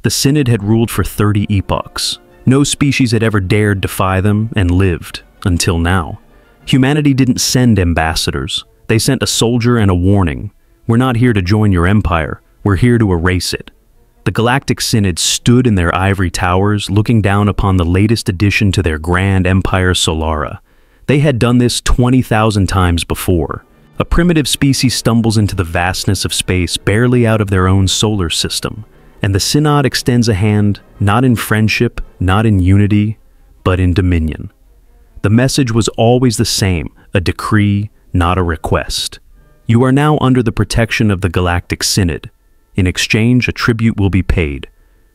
The Synod had ruled for 30 epochs. No species had ever dared defy them and lived, until now. Humanity didn't send ambassadors. They sent a soldier and a warning. We're not here to join your empire. We're here to erase it. The Galactic Synod stood in their ivory towers, looking down upon the latest addition to their grand empire Solara. They had done this 20,000 times before. A primitive species stumbles into the vastness of space barely out of their own solar system, and the Synod extends a hand, not in friendship, not in unity, but in dominion. The message was always the same, a decree, not a request. You are now under the protection of the Galactic Synod. In exchange, a tribute will be paid.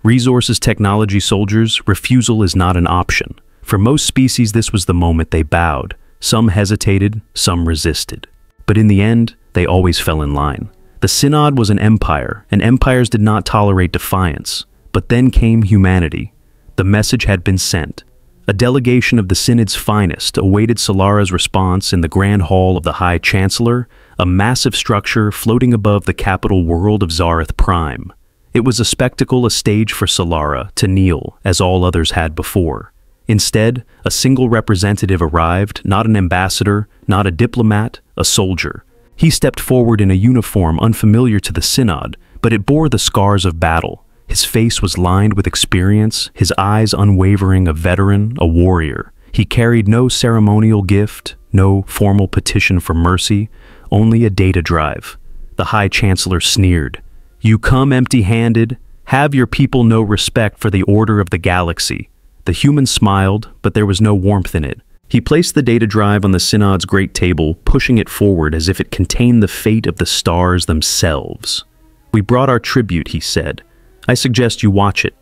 Resources, technology, soldiers, refusal is not an option. For most species, this was the moment they bowed. Some hesitated, some resisted. But in the end, they always fell in line. The Synod was an empire, and empires did not tolerate defiance. But then came humanity. The message had been sent. A delegation of the Synod's finest awaited Solara's response in the Grand Hall of the High Chancellor, a massive structure floating above the capital world of Zareth Prime. It was a spectacle, a stage for Solara to kneel, as all others had before. Instead, a single representative arrived, not an ambassador, not a diplomat, a soldier. He stepped forward in a uniform unfamiliar to the Synod, but it bore the scars of battle. His face was lined with experience, his eyes unwavering, a veteran, a warrior. He carried no ceremonial gift, no formal petition for mercy, only a data drive. The High Chancellor sneered. "You come empty-handed? Have your people no respect for the order of the galaxy?" The human smiled, but there was no warmth in it. He placed the data drive on the Synod's great table, pushing it forward as if it contained the fate of the stars themselves. "We brought our tribute," he said. "I suggest you watch it."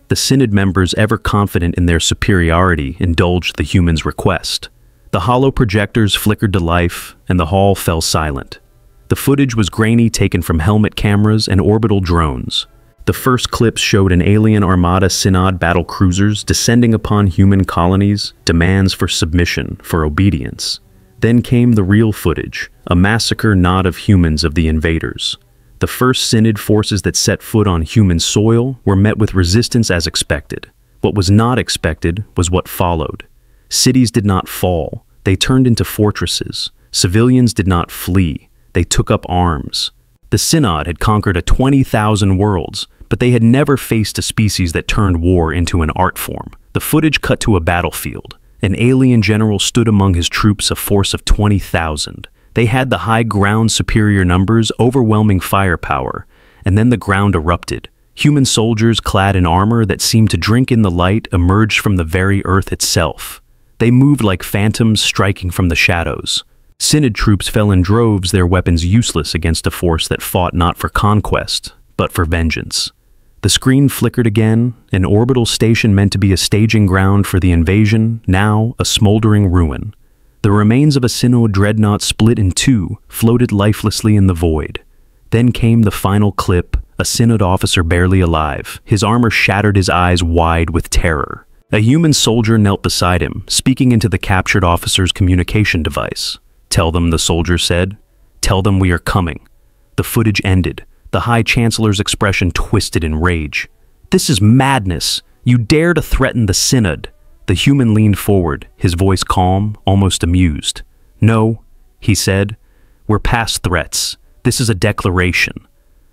The Synod members, ever confident in their superiority, indulged the human's request. The hollow projectors flickered to life, and the hall fell silent. The footage was grainy, taken from helmet cameras and orbital drones. The first clips showed an alien armada Synod battle cruisers descending upon human colonies, demands for submission, for obedience. Then came the real footage, a massacre not of humans, of the invaders. The first Synod forces that set foot on human soil were met with resistance as expected. What was not expected was what followed. Cities did not fall, they turned into fortresses. Civilians did not flee, they took up arms. The Synod had conquered 20,000 worlds, but they had never faced a species that turned war into an art form. The footage cut to a battlefield. An alien general stood among his troops, a force of 20,000. They had the high ground, superior numbers, overwhelming firepower, and then the ground erupted. Human soldiers clad in armor that seemed to drink in the light emerged from the very earth itself. They moved like phantoms striking from the shadows. Synod troops fell in droves, their weapons useless against a force that fought not for conquest, but for vengeance. The screen flickered again, an orbital station meant to be a staging ground for the invasion, now a smoldering ruin. The remains of a Synod dreadnought split in two, floated lifelessly in the void. Then came the final clip, a Synod officer barely alive, his armor shattered, his eyes wide with terror. A human soldier knelt beside him, speaking into the captured officer's communication device. "Tell them," the soldier said. "Tell them we are coming." The footage ended. The High Chancellor's expression twisted in rage. "This is madness! You dare to threaten the Synod!" The human leaned forward, his voice calm, almost amused. "No," he said. "We're past threats. This is a declaration."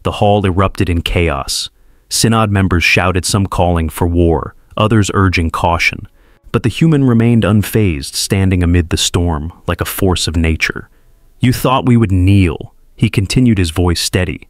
The hall erupted in chaos. Synod members shouted, some calling for war, others urging caution. But the human remained unfazed, standing amid the storm, like a force of nature. "You thought we would kneel," he continued, his voice steady.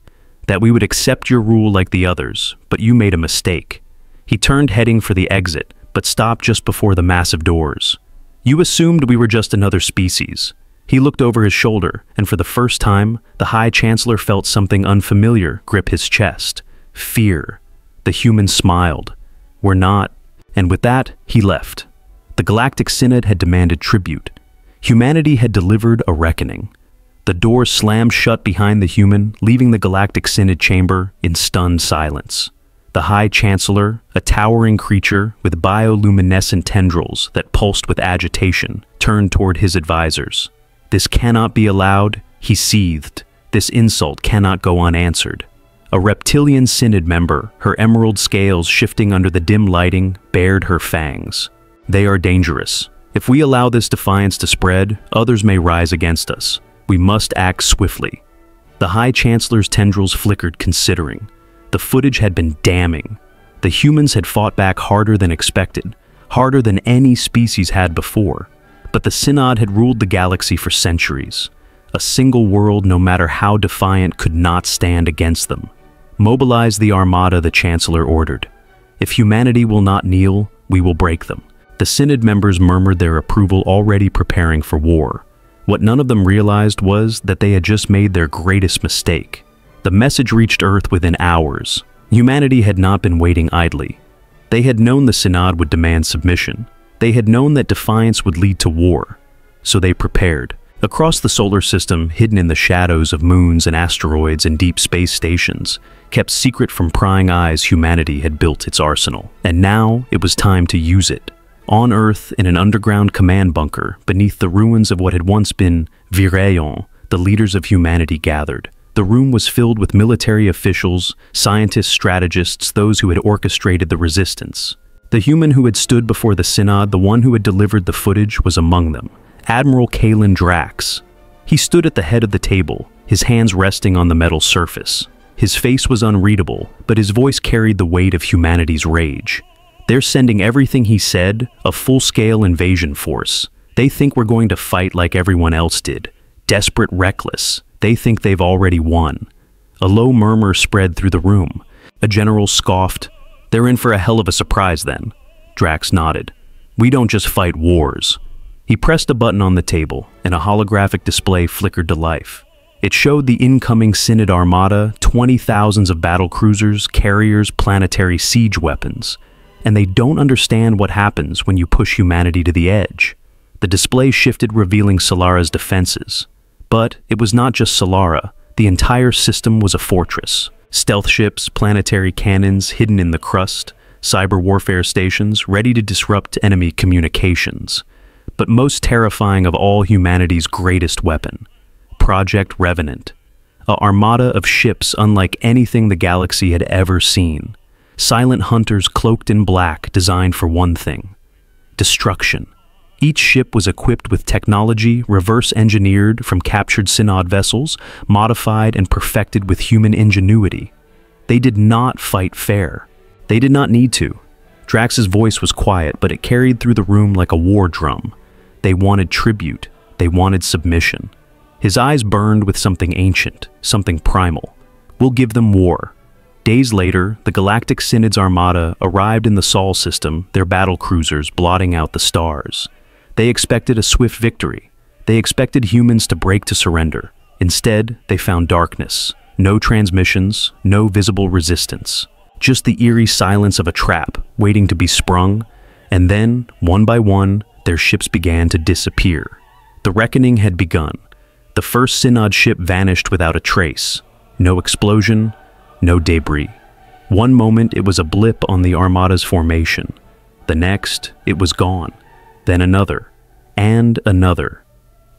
"That we would accept your rule like the others, but you made a mistake." He turned, heading for the exit, but stopped just before the massive doors. "You assumed we were just another species." He looked over his shoulder, and for the first time, the High Chancellor felt something unfamiliar grip his chest. Fear. The human smiled. "We're not." And with that, he left. The Galactic Synod had demanded tribute. Humanity had delivered a reckoning. The door slammed shut behind the human, leaving the Galactic Synod chamber in stunned silence. The High Chancellor, a towering creature with bioluminescent tendrils that pulsed with agitation, turned toward his advisors. "This cannot be allowed," he seethed. "This insult cannot go unanswered." A reptilian synod member, her emerald scales shifting under the dim lighting, bared her fangs. They are dangerous. If we allow this defiance to spread, others may rise against us. We must act swiftly. The High Chancellor's tendrils flickered, considering. The footage had been damning. The humans had fought back harder than expected, harder than any species had before. But the Synod had ruled the galaxy for centuries. A single world, no matter how defiant, could not stand against them. Mobilize the armada, the Chancellor ordered. If humanity will not kneel, we will break them. The Synod members murmured their approval, already preparing for war. What none of them realized was that they had just made their greatest mistake. The message reached Earth within hours. Humanity had not been waiting idly. They had known the Synod would demand submission. They had known that defiance would lead to war. So they prepared. Across the solar system, hidden in the shadows of moons and asteroids and deep space stations, kept secret from prying eyes, humanity had built its arsenal. And now it was time to use it. On Earth, in an underground command bunker, beneath the ruins of what had once been Virion, the leaders of humanity gathered. The room was filled with military officials, scientists, strategists, those who had orchestrated the resistance. The human who had stood before the Synod, the one who had delivered the footage, was among them. Admiral Kalen Drax. He stood at the head of the table, his hands resting on the metal surface. His face was unreadable, but his voice carried the weight of humanity's rage. They're sending everything he said, a full-scale invasion force. They think we're going to fight like everyone else did. Desperate, reckless. They think they've already won. A low murmur spread through the room. A general scoffed. They're in for a hell of a surprise then. Drax nodded. We don't just fight wars. He pressed a button on the table, and a holographic display flickered to life. It showed the incoming Synod armada, 20,000s of battle cruisers, carriers, planetary siege weapons. And they don't understand what happens when you push humanity to the edge. The display shifted, revealing Solara's defenses. But it was not just Solara. The entire system was a fortress. Stealth ships, planetary cannons hidden in the crust, cyber warfare stations ready to disrupt enemy communications. But most terrifying of all, humanity's greatest weapon, Project Revenant. An armada of ships unlike anything the galaxy had ever seen. Silent hunters cloaked in black, designed for one thing: destruction. Each ship was equipped with technology reverse-engineered from captured Synod vessels, modified and perfected with human ingenuity. They did not fight fair. They did not need to. Drax's voice was quiet, but it carried through the room like a war drum. They wanted tribute. They wanted submission. His eyes burned with something ancient, something primal. We'll give them war. Days later, the Galactic Synod's armada arrived in the Sol system, their battle cruisers blotting out the stars. They expected a swift victory. They expected humans to break to surrender. Instead, they found darkness. No transmissions, no visible resistance. Just the eerie silence of a trap, waiting to be sprung. And then, one by one, their ships began to disappear. The reckoning had begun. The first Synod ship vanished without a trace. No explosion, no debris. One moment it was a blip on the armada's formation. The next, it was gone. Then another, and another.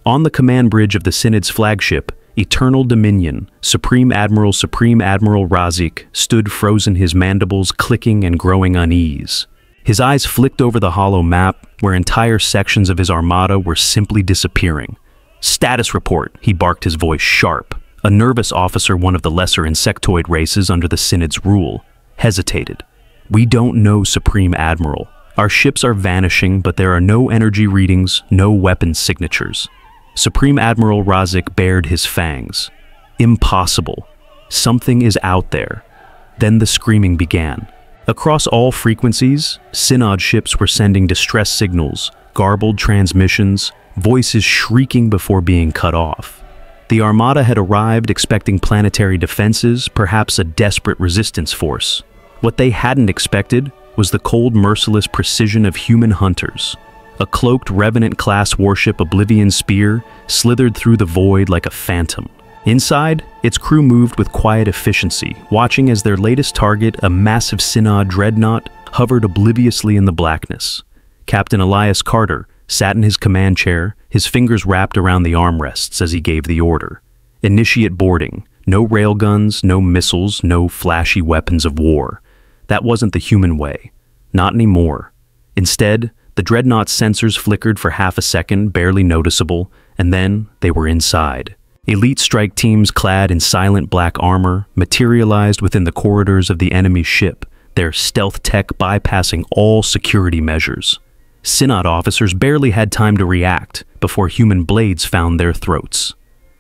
On the command bridge of the Synod's flagship, Eternal Dominion, Supreme Admiral Razik stood frozen, his mandibles clicking and growing unease. His eyes flicked over the hollow map, where entire sections of his armada were simply disappearing. Status report, he barked, his voice sharp. A nervous officer, one of the lesser insectoid races under the Synod's rule, hesitated. We don't know, Supreme Admiral. Our ships are vanishing, but there are no energy readings, no weapons signatures. Supreme Admiral Razik bared his fangs. Impossible. Something is out there. Then the screaming began. Across all frequencies, Synod ships were sending distress signals, garbled transmissions, voices shrieking before being cut off. The armada had arrived expecting planetary defenses, perhaps a desperate resistance force. What they hadn't expected was the cold, merciless precision of human hunters. A cloaked Revenant-class warship, Oblivion Spear, slithered through the void like a phantom. Inside, its crew moved with quiet efficiency, watching as their latest target, a massive Synod dreadnought, hovered obliviously in the blackness. Captain Elias Carter sat in his command chair, his fingers wrapped around the armrests as he gave the order. Initiate boarding. No railguns, no missiles, no flashy weapons of war. That wasn't the human way. Not anymore. Instead, the dreadnought's sensors flickered for half a second, barely noticeable, and then they were inside. Elite strike teams clad in silent black armor materialized within the corridors of the enemy ship, their stealth tech bypassing all security measures. Synod officers barely had time to react before human blades found their throats.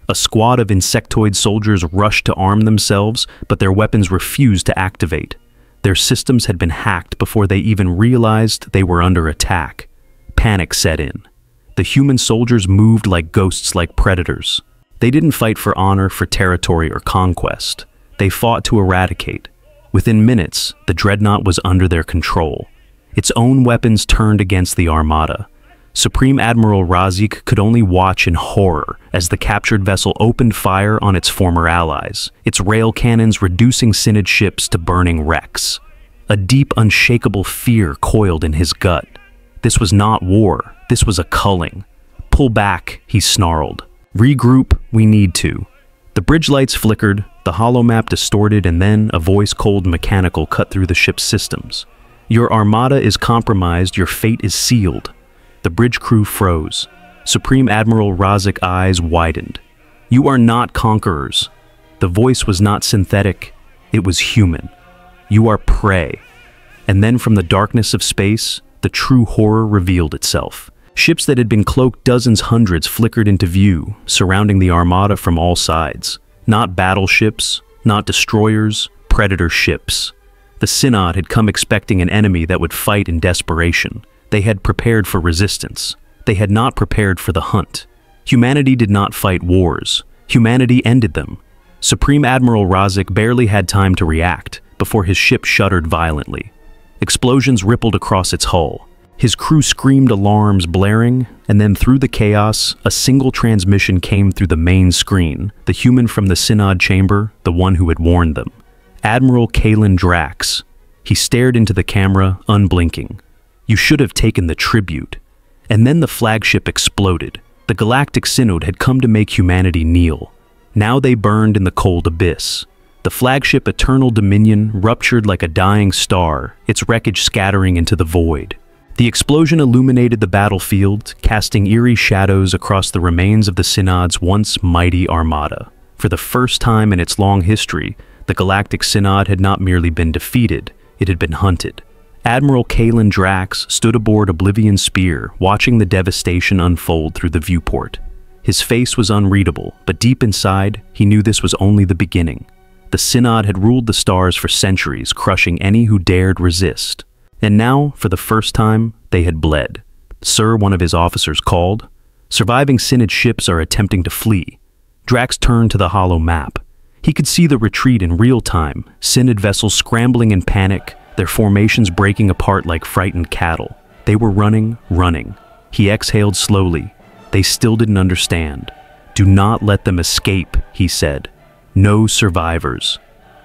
A squad of insectoid soldiers rushed to arm themselves, but their weapons refused to activate. Their systems had been hacked before they even realized they were under attack. Panic set in. The human soldiers moved like ghosts, like predators. They didn't fight for honor, for territory, or conquest. They fought to eradicate. Within minutes, the dreadnought was under their control. Its own weapons turned against the armada. Supreme Admiral Razik could only watch in horror as the captured vessel opened fire on its former allies, its rail cannons reducing Synod ships to burning wrecks. A deep, unshakable fear coiled in his gut. This was not war, this was a culling. "Pull back," he snarled. "Regroup, we need to." The bridge lights flickered, the holomap distorted, and then a voice cold mechanical cut through the ship's systems. "Your armada is compromised, your fate is sealed." The bridge crew froze. Supreme Admiral Razik's eyes widened. "You are not conquerors." The voice was not synthetic, it was human. "You are prey." And then from the darkness of space, the true horror revealed itself. Ships that had been cloaked dozens, hundreds flickered into view, surrounding the armada from all sides. Not battleships, not destroyers, predator ships. The Synod had come expecting an enemy that would fight in desperation. They had prepared for resistance. They had not prepared for the hunt. Humanity did not fight wars. Humanity ended them. Supreme Admiral Razik barely had time to react before his ship shuddered violently. Explosions rippled across its hull. His crew screamed, alarms blaring, and then through the chaos, a single transmission came through the main screen, the human from the Synod chamber, the one who had warned them. Admiral Kalen Drax. He stared into the camera, unblinking. "You should have taken the tribute." And then the flagship exploded. The Galactic Synod had come to make humanity kneel. Now they burned in the cold abyss. The flagship Eternal Dominion ruptured like a dying star, its wreckage scattering into the void. The explosion illuminated the battlefield, casting eerie shadows across the remains of the Synod's once mighty armada. For the first time in its long history, the Galactic Synod had not merely been defeated, it had been hunted. Admiral Kalen Drax stood aboard Oblivion's spear, watching the devastation unfold through the viewport. His face was unreadable, but deep inside, he knew this was only the beginning. The Synod had ruled the stars for centuries, crushing any who dared resist. And now, for the first time, they had bled. "Sir," one of his officers called. "Surviving Synod ships are attempting to flee." Drax turned to the hollow map. He could see the retreat in real time, Synod vessels scrambling in panic, their formations breaking apart like frightened cattle. They were running. He exhaled slowly. They still didn't understand. "Do not let them escape," he said. "No survivors."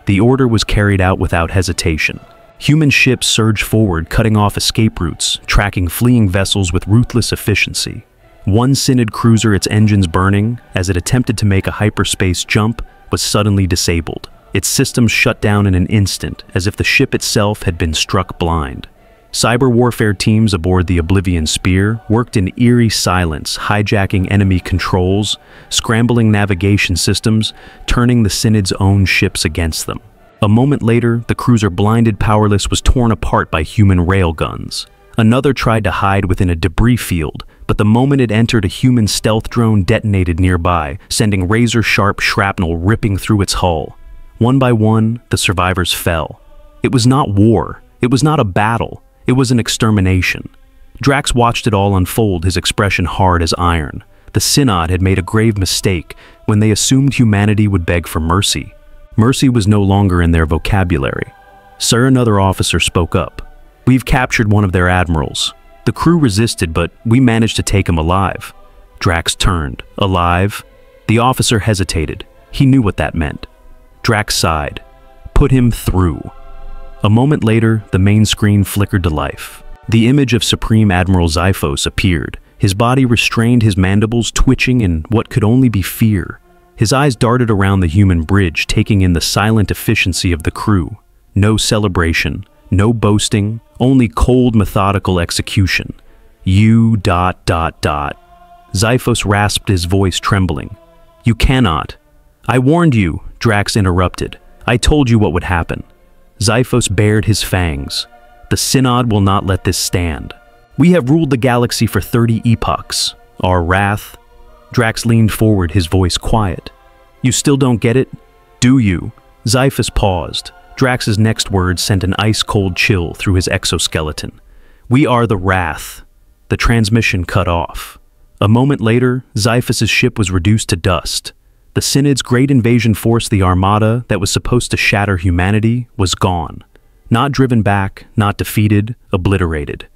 The order was carried out without hesitation. Human ships surged forward, cutting off escape routes, tracking fleeing vessels with ruthless efficiency. One Synod cruiser, its engines burning, as it attempted to make a hyperspace jump, was suddenly disabled. Its systems shut down in an instant, as if the ship itself had been struck blind. Cyber warfare teams aboard the Oblivion Spear worked in eerie silence, hijacking enemy controls, scrambling navigation systems, turning the Synod's own ships against them. A moment later, the cruiser, blinded powerless, was torn apart by human railguns. Another tried to hide within a debris field, but the moment it entered, a human stealth drone detonated nearby, sending razor-sharp shrapnel ripping through its hull. One by one, the survivors fell. It was not war. It was not a battle. It was an extermination. Drax watched it all unfold, his expression hard as iron. The Synod had made a grave mistake when they assumed humanity would beg for mercy. Mercy was no longer in their vocabulary. "Sir," another officer spoke up. "We've captured one of their admirals. The crew resisted, but we managed to take him alive." Drax turned. "Alive?" The officer hesitated. He knew what that meant. Drax sighed. "Put him through." A moment later, the main screen flickered to life. The image of Supreme Admiral Xiphos appeared. His body restrained, his mandibles twitching in what could only be fear. His eyes darted around the human bridge, taking in the silent efficiency of the crew. No celebration, no boasting, only cold, methodical execution. You ... Xiphos rasped, his voice trembling. You cannot. I warned you, Drax interrupted. I told you what would happen. Xiphos bared his fangs. The Synod will not let this stand. We have ruled the galaxy for 30 epochs. Our wrath... Drax leaned forward, his voice quiet. You still don't get it? Do you? Xiphos paused. Drax's next words sent an ice-cold chill through his exoskeleton. We are the Wrath. The transmission cut off. A moment later, Xiphos' ship was reduced to dust. The Synod's great invasion force, the Armada that was supposed to shatter humanity, was gone. Not driven back, not defeated, obliterated.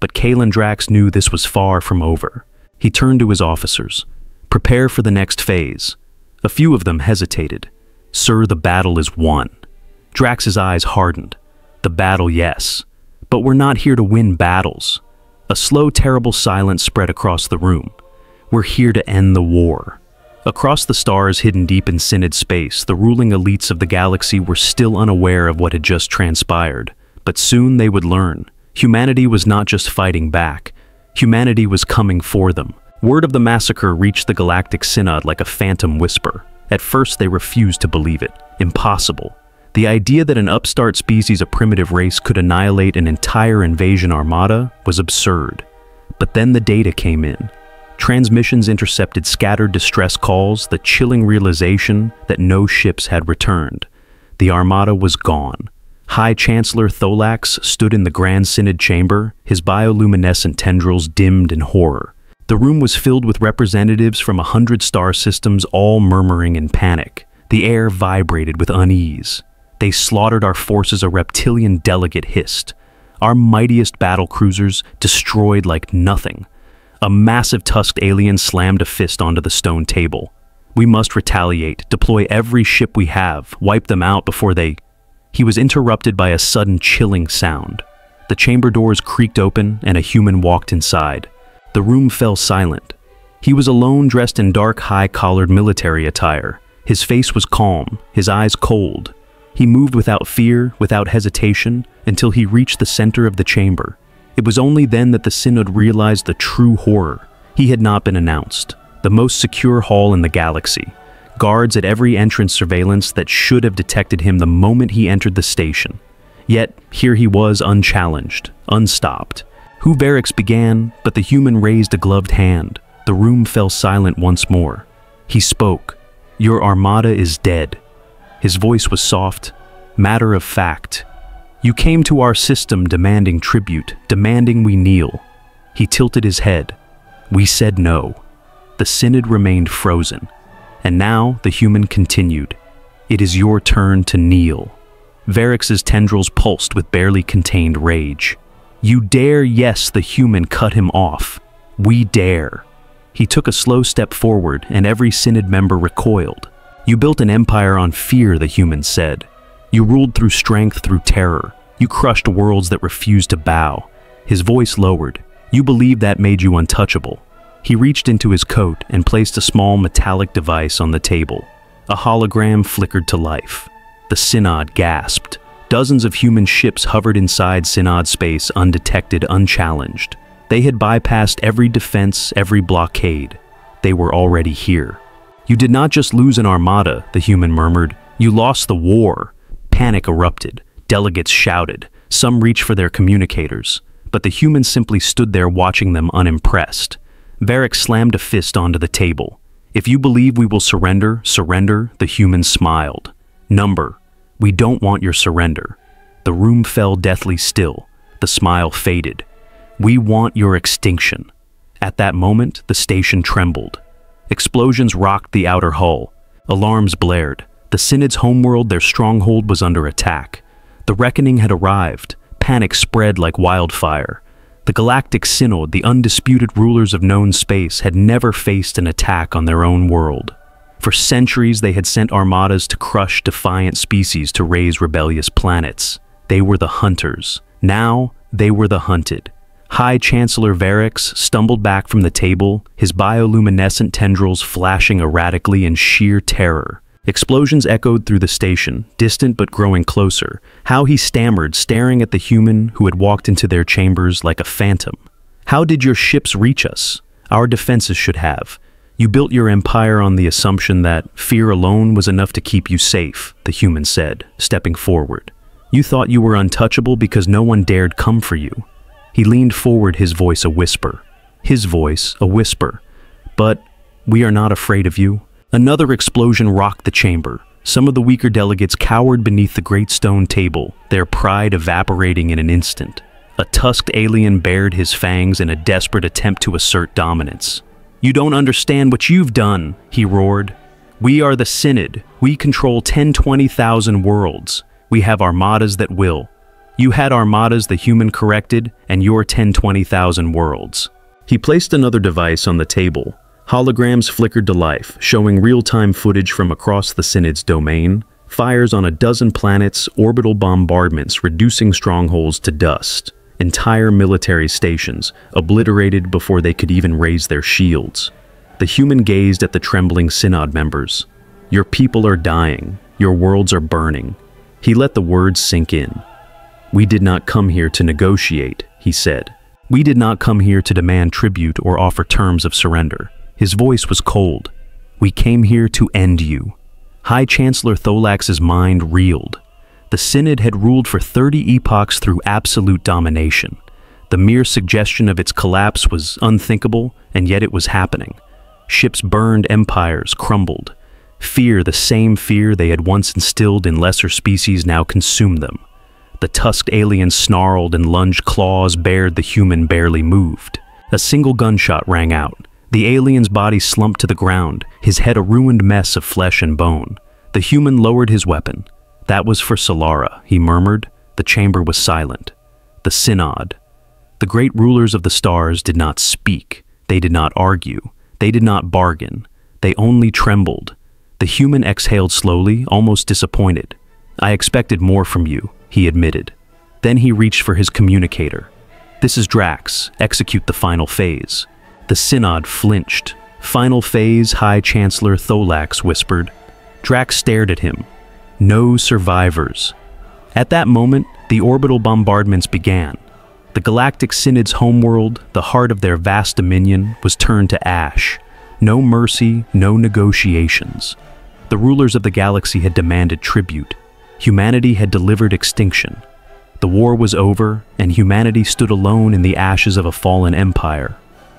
But Kalen Drax knew this was far from over. He turned to his officers. Prepare for the next phase. A few of them hesitated. Sir, the battle is won. Drax's eyes hardened. The battle, yes. But we're not here to win battles. A slow, terrible silence spread across the room. We're here to end the war. Across the stars hidden deep in Synod space, the ruling elites of the galaxy were still unaware of what had just transpired. But soon they would learn. Humanity was not just fighting back. Humanity was coming for them. Word of the massacre reached the Galactic Synod like a phantom whisper. At first they refused to believe it. Impossible. The idea that an upstart species, a primitive race, could annihilate an entire invasion armada was absurd. But then the data came in. Transmissions intercepted scattered distress calls, the chilling realization that no ships had returned. The armada was gone. High Chancellor Tholax stood in the Grand Synod chamber, his bioluminescent tendrils dimmed in horror. The room was filled with representatives from 100 star systems, all murmuring in panic. The air vibrated with unease. They slaughtered our forces, a reptilian delegate hissed. Our mightiest battle cruisers destroyed like nothing. A massive tusked alien slammed a fist onto the stone table. We must retaliate, deploy every ship we have, wipe them out before they... He was interrupted by a sudden chilling sound. The chamber doors creaked open and a human walked inside. The room fell silent. He was alone, dressed in dark, high-collared military attire. His face was calm, his eyes cold. He moved without fear, without hesitation, until he reached the center of the chamber. It was only then that the Synod realized the true horror. He had not been announced. The most secure hall in the galaxy. Guards at every entrance, surveillance that should have detected him the moment he entered the station. Yet, here he was, unchallenged, unstopped. Who Varix began, but the human raised a gloved hand. The room fell silent once more. He spoke. Your armada is dead. His voice was soft, matter of fact. You came to our system demanding tribute, demanding we kneel. He tilted his head. We said no. The Synod remained frozen. And now the human continued. It is your turn to kneel. Varix's tendrils pulsed with barely contained rage. You dare? Yes, the human cut him off. We dare. He took a slow step forward, and every Synod member recoiled. You built an empire on fear, the human said. You ruled through strength, through terror. You crushed worlds that refused to bow. His voice lowered. You believed that made you untouchable. He reached into his coat and placed a small metallic device on the table. A hologram flickered to life. The Synod gasped. Dozens of human ships hovered inside Synod space, undetected, unchallenged. They had bypassed every defense, every blockade. They were already here. You did not just lose an armada, the human murmured. You lost the war. Panic erupted. Delegates shouted. Some reached for their communicators. But the human simply stood there watching them unimpressed. Varix slammed a fist onto the table. If you believe we will surrender, surrender, the human smiled. Number. We don't want your surrender. The room fell deathly still. The smile faded. We want your extinction. At that moment, the station trembled. Explosions rocked the outer hull. Alarms blared. The Synod's homeworld, their stronghold, was under attack. The reckoning had arrived. Panic spread like wildfire. The Galactic Synod, the undisputed rulers of known space, had never faced an attack on their own world. For centuries, they had sent armadas to crush defiant species, to raise rebellious planets. They were the hunters. Now, they were the hunted. High Chancellor Varix stumbled back from the table, his bioluminescent tendrils flashing erratically in sheer terror. Explosions echoed through the station, distant but growing closer. How he stammered, staring at the human who had walked into their chambers like a phantom. "How did your ships reach us? Our defenses should have. You built your empire on the assumption that fear alone was enough to keep you safe," the human said, stepping forward. "You thought you were untouchable because no one dared come for you." He leaned forward, his voice a whisper. His voice a whisper. "But we are not afraid of you." Another explosion rocked the chamber. Some of the weaker delegates cowered beneath the great stone table, their pride evaporating in an instant. A tusked alien bared his fangs in a desperate attempt to assert dominance. "You don't understand what you've done," he roared. "We are the Synod. We control 10-20,000 worlds. We have armadas that will. You had armadas the human corrected, and your 10-20,000 worlds." He placed another device on the table. Holograms flickered to life, showing real-time footage from across the Synod's domain. Fires on a dozen planets, orbital bombardments reducing strongholds to dust. Entire military stations, obliterated before they could even raise their shields. The human gazed at the trembling Synod members. "Your people are dying. Your worlds are burning." He let the words sink in. "We did not come here to negotiate," he said. "We did not come here to demand tribute or offer terms of surrender." His voice was cold. "We came here to end you." High Chancellor Tholax's mind reeled. The Synod had ruled for 30 epochs through absolute domination. The mere suggestion of its collapse was unthinkable, and yet it was happening. Ships burned, empires crumbled. Fear, the same fear they had once instilled in lesser species, now consumed them. The tusked alien snarled and lunged claws bared, the human barely moved. A single gunshot rang out. The alien's body slumped to the ground, his head a ruined mess of flesh and bone. The human lowered his weapon. "That was for Solara," he murmured. The chamber was silent. The Synod. The great rulers of the stars did not speak. They did not argue. They did not bargain. They only trembled. The human exhaled slowly, almost disappointed. "I expected more from you," he admitted. Then he reached for his communicator. "This is Drax. Execute the final phase." The Synod flinched. "Final phase," High Chancellor Tholax whispered. Drax stared at him. "No survivors." At that moment, the orbital bombardments began. The Galactic Synod's homeworld, the heart of their vast dominion, was turned to ash. No mercy, no negotiations. The rulers of the galaxy had demanded tribute. Humanity had delivered extinction. The war was over, and humanity stood alone in the ashes of a fallen empire.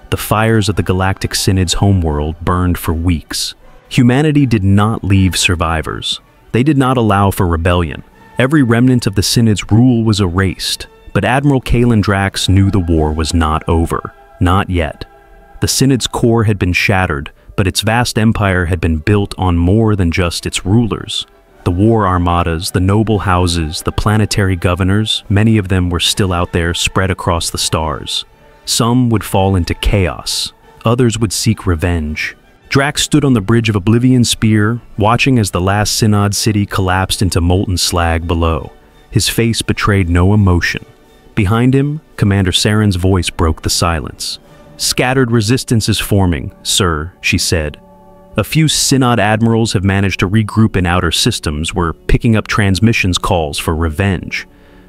The fires of the Galactic Synod's homeworld burned for weeks. Humanity did not leave survivors. They did not allow for rebellion. Every remnant of the Synod's rule was erased. But Admiral Kalen Drax knew the war was not over. Not yet. The Synod's core had been shattered, but its vast empire had been built on more than just its rulers. The war armadas, the noble houses, the planetary governors, many of them were still out there spread across the stars. Some would fall into chaos. Others would seek revenge. Drax stood on the bridge of Oblivion's spear, watching as the last Synod city collapsed into molten slag below. His face betrayed no emotion. Behind him, Commander Saren's voice broke the silence. "Scattered resistance is forming, sir," she said. "A few Synod admirals have managed to regroup in outer systems. We're picking up transmissions calls for revenge."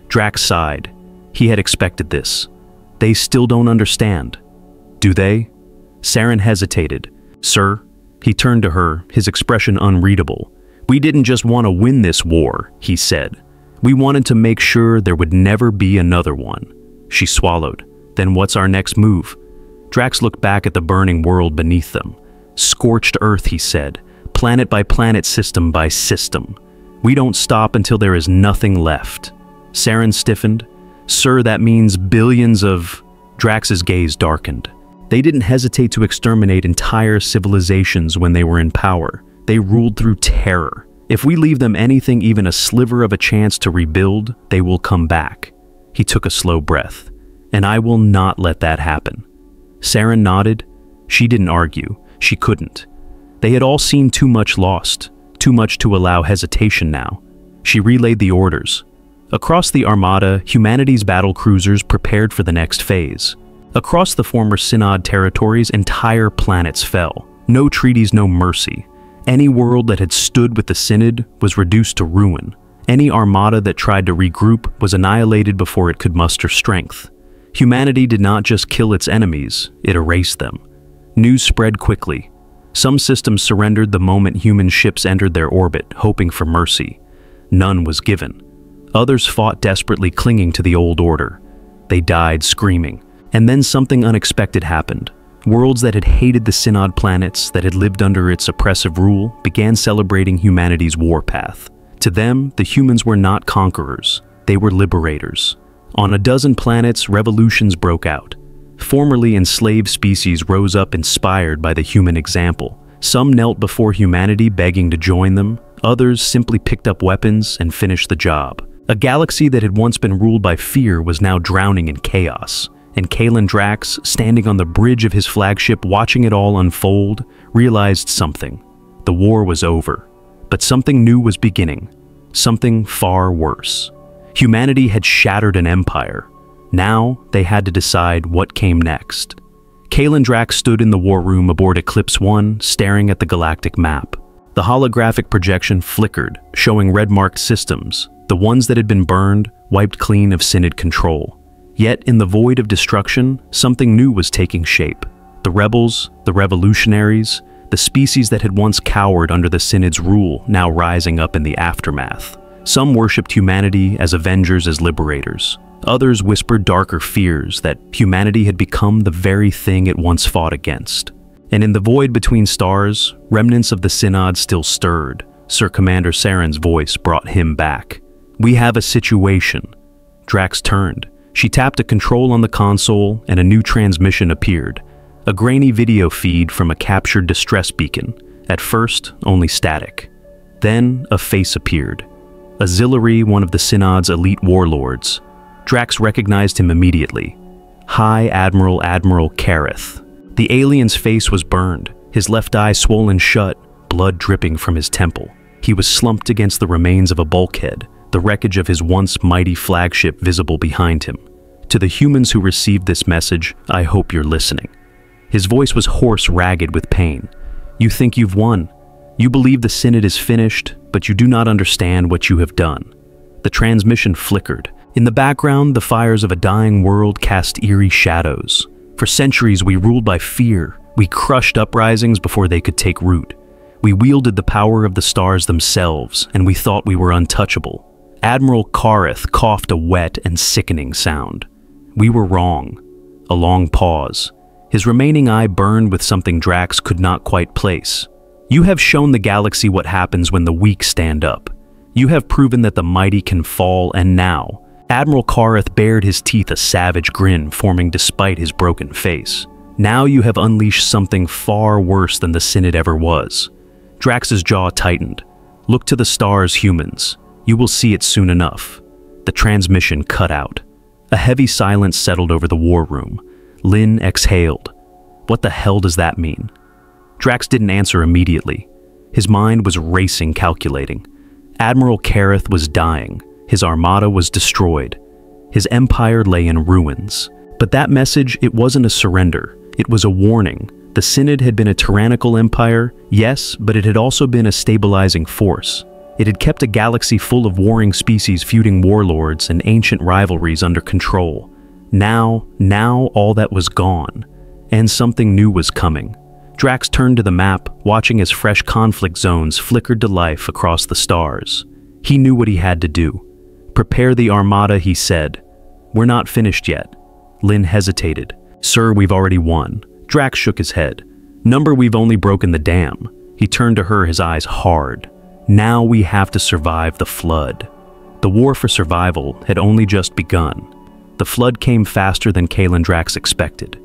Drax sighed. He had expected this. "They still don't understand." "Do they?" Saren hesitated. "Sir," he turned to her, his expression unreadable. "We didn't just want to win this war," he said. "We wanted to make sure there would never be another one." She swallowed. "Then what's our next move?" Drax looked back at the burning world beneath them. "Scorched earth," he said. "Planet by planet, system by system. We don't stop until there is nothing left." Saren stiffened. "Sir, that means billions of..." Drax's gaze darkened. They didn't hesitate to exterminate entire civilizations when they were in power. They ruled through terror. If we leave them anything, even a sliver of a chance to rebuild, they will come back. He took a slow breath. "And I will not let that happen." Saren nodded. She didn't argue. She couldn't. They had all seen too much lost, too much to allow hesitation now. She relayed the orders. Across the Armada, humanity's battle cruisers prepared for the next phase. Across the former Synod territories, entire planets fell. No treaties, no mercy. Any world that had stood with the Synod was reduced to ruin. Any armada that tried to regroup was annihilated before it could muster strength. Humanity did not just kill its enemies, it erased them. News spread quickly. Some systems surrendered the moment human ships entered their orbit, hoping for mercy. None was given. Others fought desperately, clinging to the old order. They died screaming. And then something unexpected happened. Worlds that had hated the Synod planets, that had lived under its oppressive rule, began celebrating humanity's warpath. To them, the humans were not conquerors. They were liberators. On a dozen planets, revolutions broke out. Formerly enslaved species rose up inspired by the human example. Some knelt before humanity begging to join them. Others simply picked up weapons and finished the job. A galaxy that had once been ruled by fear was now drowning in chaos. And Kalen Drax, standing on the bridge of his flagship watching it all unfold, realized something. The war was over. But something new was beginning. Something far worse. Humanity had shattered an empire. Now they had to decide what came next. Kalen Drax stood in the war room aboard Eclipse 1, staring at the galactic map. The holographic projection flickered, showing red-marked systems, the ones that had been burned, wiped clean of Synod control. Yet in the void of destruction, something new was taking shape. The rebels, the revolutionaries, the species that had once cowered under the Synod's rule, now rising up in the aftermath. Some worshipped humanity as avengers, as liberators. Others whispered darker fears that humanity had become the very thing it once fought against. And in the void between stars, remnants of the Synod still stirred. Sir Commander Saren's voice brought him back. "We have a situation." Drax turned. She tapped a control on the console and a new transmission appeared. A grainy video feed from a captured distress beacon. At first, only static. Then, a face appeared. Azilary, one of the Synod's elite warlords. Drax recognized him immediately. High Admiral Kareth. The alien's face was burned, his left eye swollen shut, blood dripping from his temple. He was slumped against the remains of a bulkhead, the wreckage of his once mighty flagship visible behind him. "To the humans who received this message, I hope you're listening." His voice was hoarse, ragged with pain. "You think you've won. You believe the Synod is finished, but you do not understand what you have done." The transmission flickered. In the background, the fires of a dying world cast eerie shadows. For centuries, we ruled by fear. We crushed uprisings before they could take root. We wielded the power of the stars themselves, and we thought we were untouchable. Admiral Kareth coughed a wet and sickening sound. We were wrong. A long pause. His remaining eye burned with something Drax could not quite place. "You have shown the galaxy what happens when the weak stand up. You have proven that the mighty can fall, and now..." Admiral Kareth bared his teeth, a savage grin forming despite his broken face. "Now you have unleashed something far worse than the Synod ever was." Drax's jaw tightened. "Look to the stars, humans. You will see it soon enough." The transmission cut out. A heavy silence settled over the war room. Lynn exhaled. "What the hell does that mean?" Drax didn't answer immediately. His mind was racing, calculating. Admiral Kareth was dying. His armada was destroyed. His empire lay in ruins. But that message, it wasn't a surrender. It was a warning. The Synod had been a tyrannical empire, yes, but it had also been a stabilizing force. It had kept a galaxy full of warring species, feuding warlords, and ancient rivalries under control. Now all that was gone. And something new was coming. Drax turned to the map, watching as fresh conflict zones flickered to life across the stars. He knew what he had to do. "Prepare the armada," he said. "We're not finished yet." Lynn hesitated. "Sir, we've already won." Drax shook his head. "Number, we've only broken the dam." He turned to her, his eyes hard. "Now we have to survive the flood." The war for survival had only just begun. The flood came faster than Kalen Drax expected.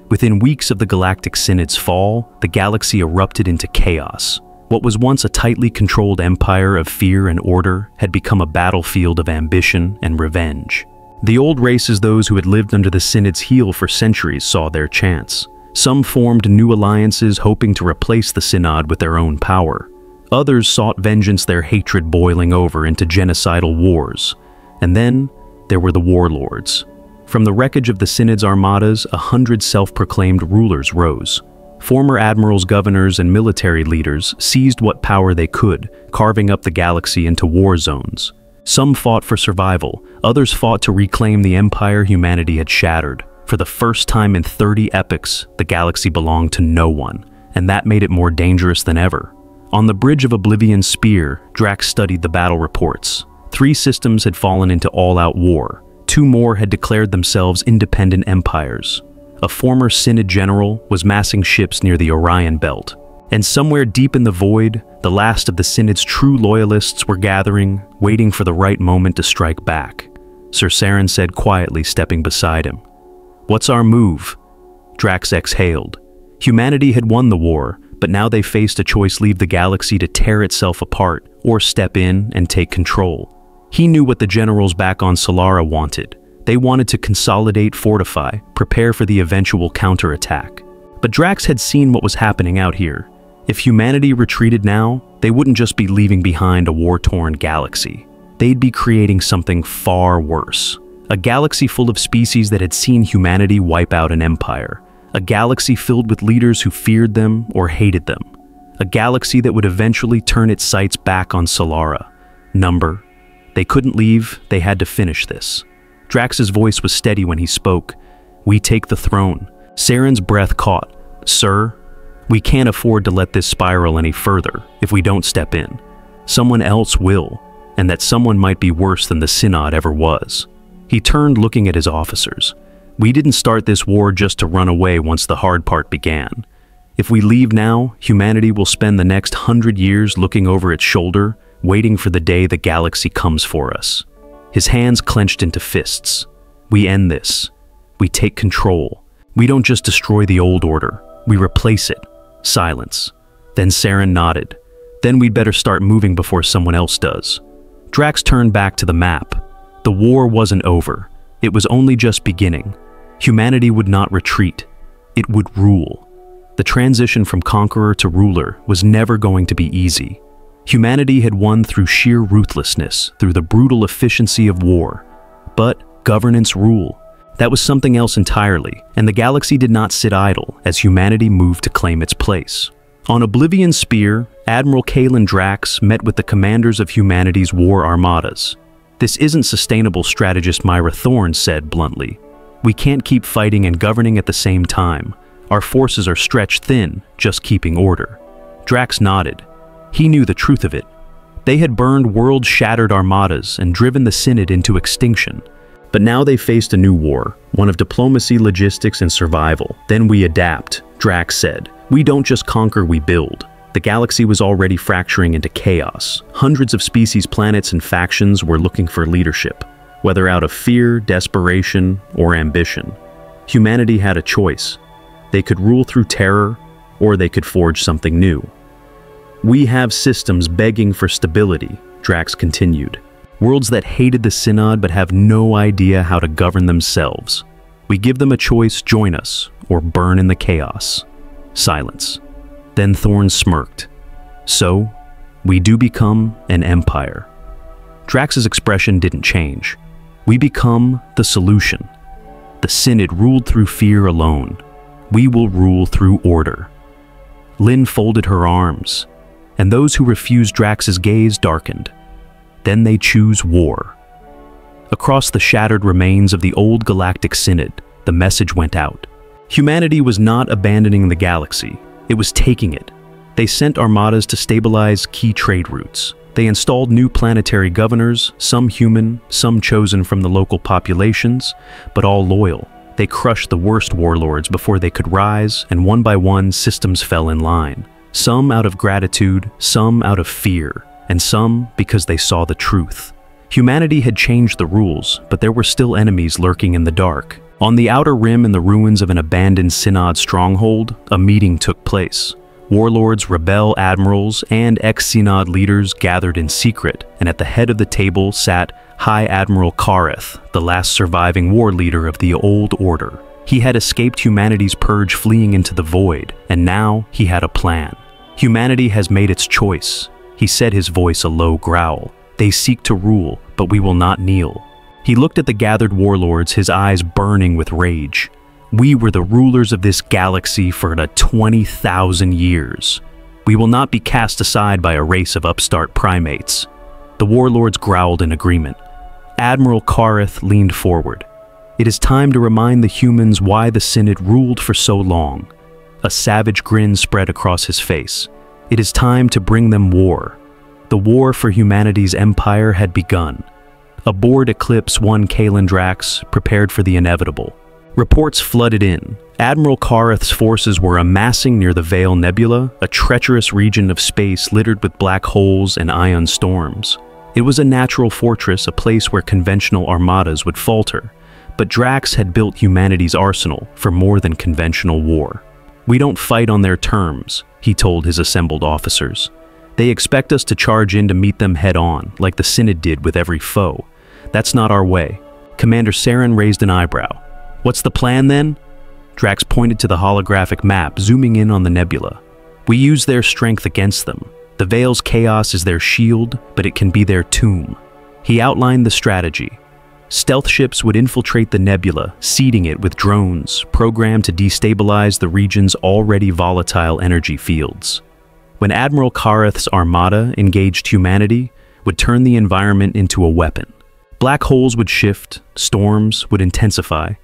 Within weeks of the Galactic Synod's fall, the galaxy erupted into chaos. What was once a tightly controlled empire of fear and order had become a battlefield of ambition and revenge. The old races, those who had lived under the Synod's heel for centuries, saw their chance. Some formed new alliances hoping to replace the Synod with their own power. Others sought vengeance, their hatred boiling over into genocidal wars. And then there were the warlords. From the wreckage of the Synod's armadas, 100 self-proclaimed rulers rose. Former admirals, governors, and military leaders seized what power they could, carving up the galaxy into war zones. Some fought for survival, others fought to reclaim the empire humanity had shattered. For the first time in 30 epochs, the galaxy belonged to no one, and that made it more dangerous than ever. On the bridge of Oblivion's spear, Drax studied the battle reports. 3 systems had fallen into all-out war. 2 more had declared themselves independent empires. A former Synod general was massing ships near the Orion Belt. And somewhere deep in the void, the last of the Synod's true loyalists were gathering, waiting for the right moment to strike back. Sir Saren said quietly, stepping beside him. "What's our move?" Drax exhaled. Humanity had won the war, but now they faced a choice: leave the galaxy to tear itself apart, or step in and take control. He knew what the generals back on Solara wanted. They wanted to consolidate, fortify, prepare for the eventual counterattack. But Drax had seen what was happening out here. If humanity retreated now, they wouldn't just be leaving behind a war-torn galaxy. They'd be creating something far worse. A galaxy full of species that had seen humanity wipe out an empire. A galaxy filled with leaders who feared them or hated them. A galaxy that would eventually turn its sights back on Solara. Number. They couldn't leave, they had to finish this. Drax's voice was steady when he spoke. "We take the throne." Saren's breath caught. "Sir, we can't afford to let this spiral any further if we don't step in. Someone else will, and that someone might be worse than the Synod ever was." He turned, looking at his officers. "We didn't start this war just to run away once the hard part began. If we leave now, humanity will spend the next 100 years looking over its shoulder, waiting for the day the galaxy comes for us." His hands clenched into fists. "We end this. We take control. We don't just destroy the old order. We replace it." Silence. Then Saren nodded. "Then we'd better start moving before someone else does." Drax turned back to the map. The war wasn't over. It was only just beginning. Humanity would not retreat. It would rule. The transition from conqueror to ruler was never going to be easy. Humanity had won through sheer ruthlessness, through the brutal efficiency of war. But governance rule. That was something else entirely, and the galaxy did not sit idle as humanity moved to claim its place. On Oblivion's spear, Admiral Kalen Drax met with the commanders of humanity's war armadas. "This isn't sustainable," strategist Myra Thorne said bluntly. "We can't keep fighting and governing at the same time. Our forces are stretched thin, just keeping order." Drax nodded. He knew the truth of it. They had burned world-shattered armadas and driven the Synod into extinction. But now they faced a new war, one of diplomacy, logistics, and survival. "Then we adapt," Drax said. "We don't just conquer, we build." The galaxy was already fracturing into chaos. Hundreds of species, planets, and factions were looking for leadership, whether out of fear, desperation, or ambition. Humanity had a choice. They could rule through terror, or they could forge something new. "We have systems begging for stability," Drax continued. "Worlds that hated the Synod but have no idea how to govern themselves. We give them a choice: join us, or burn in the chaos." Silence. Then Thorne smirked. "So, we do become an empire." Drax's expression didn't change. "We become the solution. The Synod ruled through fear alone. We will rule through order." Lynn folded her arms, and those who refused Drax's gaze darkened. Then they choose war. Across the shattered remains of the old Galactic Synod, the message went out. Humanity was not abandoning the galaxy. It was taking it. They sent armadas to stabilize key trade routes. They installed new planetary governors, some human, some chosen from the local populations, but all loyal. They crushed the worst warlords before they could rise, and one by one, systems fell in line. Some out of gratitude, some out of fear, and some because they saw the truth. Humanity had changed the rules, but there were still enemies lurking in the dark. On the outer rim, in the ruins of an abandoned Synod stronghold, a meeting took place. Warlords, rebel admirals, and ex-Synod leaders gathered in secret, and at the head of the table sat High Admiral Kareth, the last surviving war leader of the Old Order. He had escaped humanity's purge, fleeing into the void, and now he had a plan. "Humanity has made its choice," he said, his voice a low growl. "They seek to rule, but we will not kneel. He looked at the gathered warlords, his eyes burning with rage. We were the rulers of this galaxy for 20,000 years. We will not be cast aside by a race of upstart primates. The warlords growled in agreement. Admiral Kareth leaned forward. It is time to remind the humans why the Synod ruled for so long. A savage grin spread across his face. It is time to bring them war. The war for humanity's empire had begun. Aboard Eclipse 1 Kalen Drax prepared for the inevitable. Reports flooded in. Admiral Kareth's forces were amassing near the Veil Nebula, a treacherous region of space littered with black holes and ion storms. It was a natural fortress, a place where conventional armadas would falter. But Drax had built humanity's arsenal for more than conventional war. We don't fight on their terms, he told his assembled officers. They expect us to charge in to meet them head-on, like the Synod did with every foe. That's not our way. Commander Saren raised an eyebrow. What's the plan then? Drax pointed to the holographic map, zooming in on the nebula. We use their strength against them. The Veil's chaos is their shield, but it can be their tomb. He outlined the strategy. Stealth ships would infiltrate the nebula, seeding it with drones, programmed to destabilize the region's already volatile energy fields. When Admiral Kareth's armada engaged humanity, would turn the environment into a weapon. Black holes would shift, storms would intensify,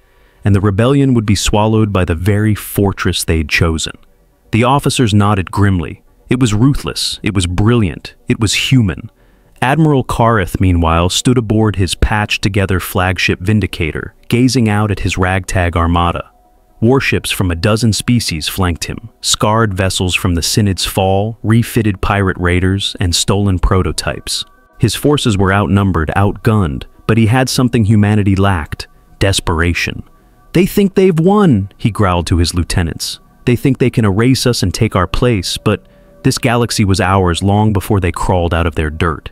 and the rebellion would be swallowed by the very fortress they'd chosen. The officers nodded grimly. It was ruthless, it was brilliant, it was human. Admiral Kareth, meanwhile, stood aboard his patched-together flagship Vindicator, gazing out at his ragtag armada. Warships from a dozen species flanked him, scarred vessels from the Synod's fall, refitted pirate raiders, and stolen prototypes. His forces were outnumbered, outgunned, but he had something humanity lacked: desperation. "They think they've won," he growled to his lieutenants. "They think they can erase us and take our place, but this galaxy was ours long before they crawled out of their dirt."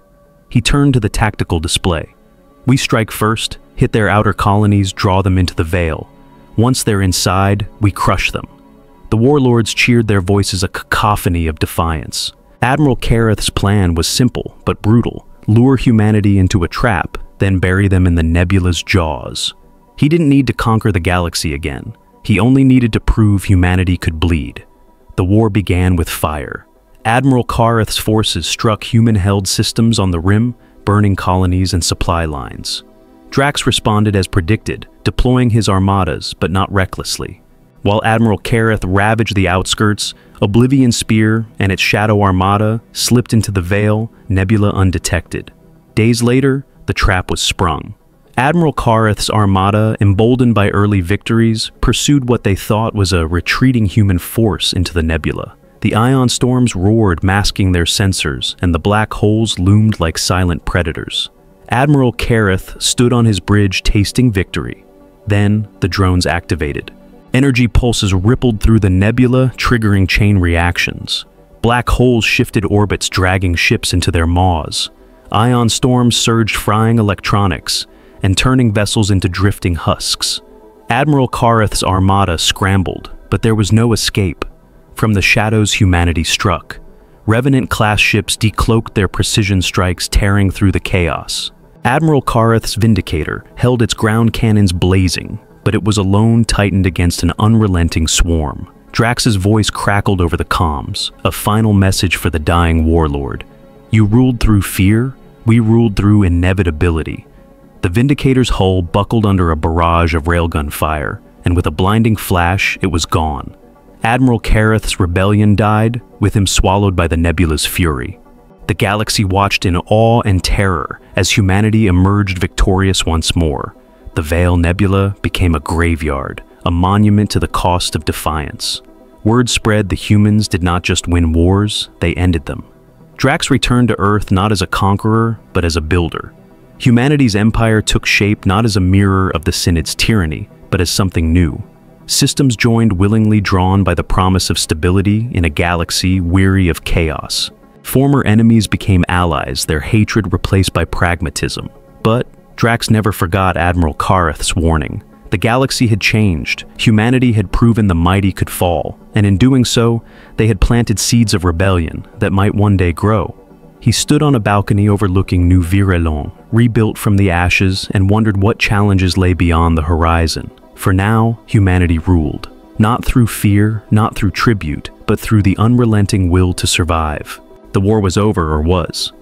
He turned to the tactical display. "We strike first, hit their outer colonies, draw them into the Veil. Once they're inside, we crush them." The warlords cheered, their voices a cacophony of defiance. Admiral Kareth's plan was simple but brutal: lure humanity into a trap, then bury them in the nebula's jaws. He didn't need to conquer the galaxy again. He only needed to prove humanity could bleed. The war began with fire. Admiral Kareth's forces struck human-held systems on the rim, burning colonies and supply lines. Drax responded as predicted, deploying his armadas, but not recklessly. While Admiral Kareth ravaged the outskirts, Oblivion Spear and its Shadow Armada slipped into the Veil Nebula undetected. Days later, the trap was sprung. Admiral Kareth's armada, emboldened by early victories, pursued what they thought was a retreating human force into the nebula. The ion storms roared, masking their sensors, and the black holes loomed like silent predators. Admiral Kareth stood on his bridge, tasting victory. Then, the drones activated. Energy pulses rippled through the nebula, triggering chain reactions. Black holes shifted orbits, dragging ships into their maws. Ion storms surged, frying electronics and turning vessels into drifting husks. Admiral Kareth's armada scrambled, but there was no escape. From the shadows, humanity struck. Revenant-class ships decloaked their precision strikes, tearing through the chaos. Admiral Kareth's Vindicator held its ground cannons blazing, but it was alone, tightened against an unrelenting swarm. Drax's voice crackled over the comms, a final message for the dying warlord. "You ruled through fear, we ruled through inevitability." The Vindicator's hull buckled under a barrage of railgun fire, and with a blinding flash, it was gone. Admiral Kareth's rebellion died, with him swallowed by the nebula's fury. The galaxy watched in awe and terror as humanity emerged victorious once more. The Veil Nebula became a graveyard, a monument to the cost of defiance. Word spread the humans did not just win wars, they ended them. Drax returned to Earth not as a conqueror, but as a builder. Humanity's empire took shape not as a mirror of the Synod's tyranny, but as something new. Systems joined willingly, drawn by the promise of stability in a galaxy weary of chaos. Former enemies became allies, their hatred replaced by pragmatism. But Drax never forgot Admiral Kareth's warning. The galaxy had changed, humanity had proven the mighty could fall, and in doing so, they had planted seeds of rebellion that might one day grow. He stood on a balcony overlooking New Virelon, rebuilt from the ashes, and wondered what challenges lay beyond the horizon. For now, humanity ruled. Not through fear, not through tribute, but through the unrelenting will to survive. The war was over, or was.